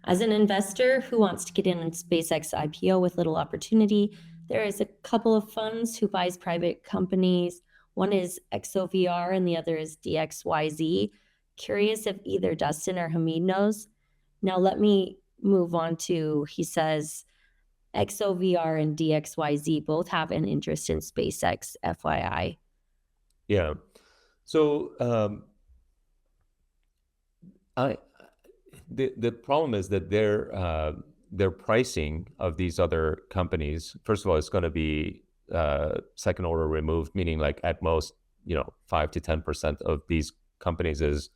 As an investor who wants to get in on SpaceX IPO with little opportunity, there is a couple of funds who buys private companies. One is XOVR and the other is DXYZ. Curious if either Dustin or Hamid knows. Now let me move on to, he says, XOVR and DXYZ both have an interest in SpaceX, FYI. Yeah. So the problem is that their pricing of these other companies, first of all, it's going to be second order removed, meaning like at most 5 to 10% of these companies'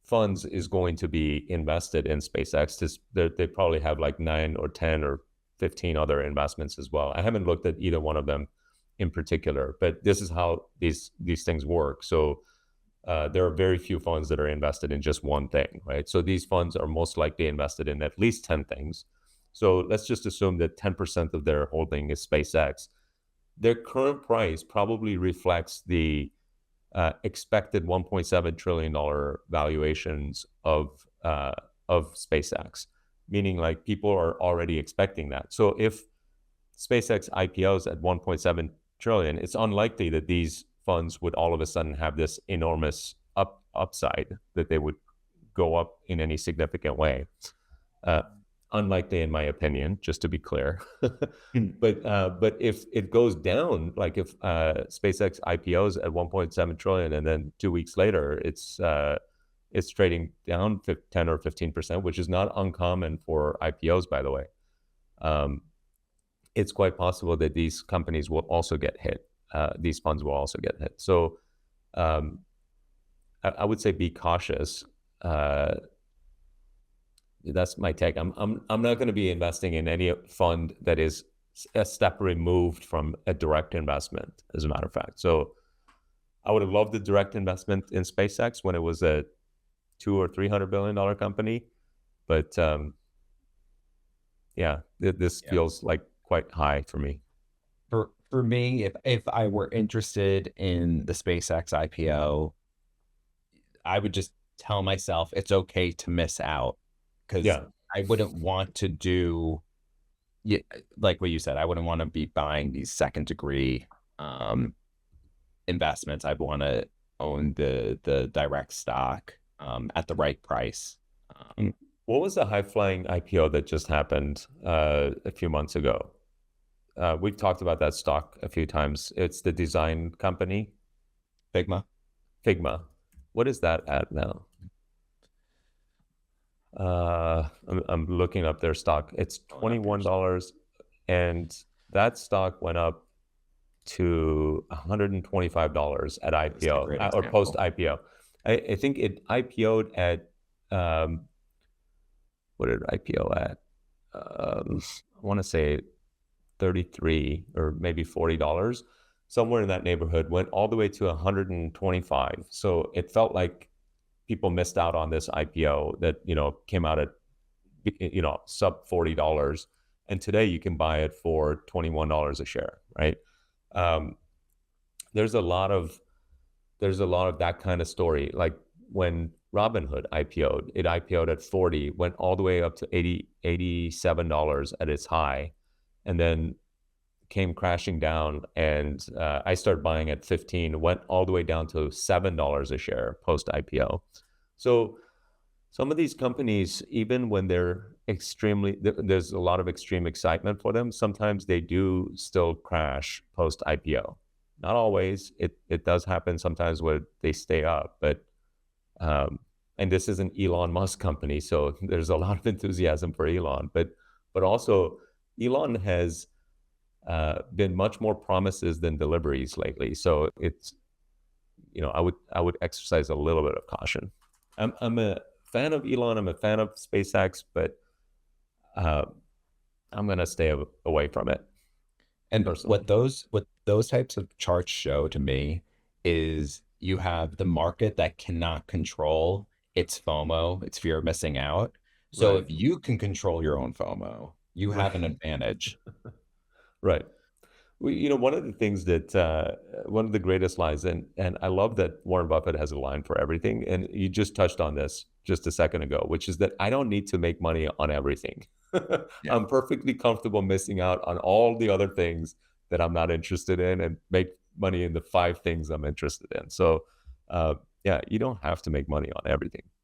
funds is going to be invested in SpaceX. They probably have like 9 or 10 or 15 other investments as well. I haven't looked at either one of them in particular, but this is how these things work. So there are very few funds that are invested in just one thing, right? So these funds are most likely invested in at least 10 things. So let's just assume that 10% of their holding is SpaceX. Their current price probably reflects the expected $1.7 trillion valuations of SpaceX, meaning like people are already expecting that. So if SpaceX IPOs at 1.7 trillion, it's unlikely that these funds would all of a sudden have this enormous upside that they would go up in any significant way. Unlikely, in my opinion, just to be clear. But if it goes down, like if SpaceX IPOs at 1.7 trillion, and then 2 weeks later it's trading down 10 or 15%, which is not uncommon for IPOs, by the way. It's quite possible that these companies will also get hit. These funds will also get hit. So I would say be cautious. That's my take. I'm not going to be investing in any fund that is a step removed from a direct investment, as a matter of fact. So I would have loved the direct investment in SpaceX when it was a $200 or $300 billion company, but this feels like quite high for me. For me, if I were interested in the SpaceX IPO, I would just tell myself it's okay to miss out, because I wouldn't want to do, like what you said, I wouldn't want to be buying these second degree investments. I'd want to own the direct stock at the right price. What was the high flying IPO that just happened a few months ago? We've talked about that stock a few times. It's the design company. Figma. What is that at now? I'm looking up their stock. It's $21, and that stock went up to $125 at IPO or post IPO. I think it IPO'd at what did it IPO at? I want to say 33 or maybe $40, somewhere in that neighborhood. Went all the way to 125. So it felt like people missed out on this IPO that came out at sub $40, and today you can buy it for $21 a share, right? There's a lot of that kind of story. Like when Robinhood IPO'd, it IPO'd at 40, went all the way up to $87 at its high, and then came crashing down, and I started buying at 15, went all the way down to $7 a share post IPO. So some of these companies, even when they're there's a lot of extreme excitement for them, sometimes they do still crash post IPO. Not always. It does happen sometimes where they stay up, but and this is an Elon Musk company, so there's a lot of enthusiasm for Elon, but also Elon has been much more promises than deliveries lately. So it's, I would exercise a little bit of caution. I'm a fan of Elon. I'm a fan of SpaceX, but I'm gonna stay away from it. And what those types of charts show to me is you have the market that cannot control its FOMO, its fear of missing out. So if you can control your own FOMO, you have an advantage. Right. One of the things that one of the greatest lines, and I love that Warren Buffett has a line for everything, and you just touched on this just a second ago, which is that I don't need to make money on everything. Yeah. I'm perfectly comfortable missing out on all the other things that I'm not interested in and make money in the 5 things I'm interested in. So, yeah, you don't have to make money on everything.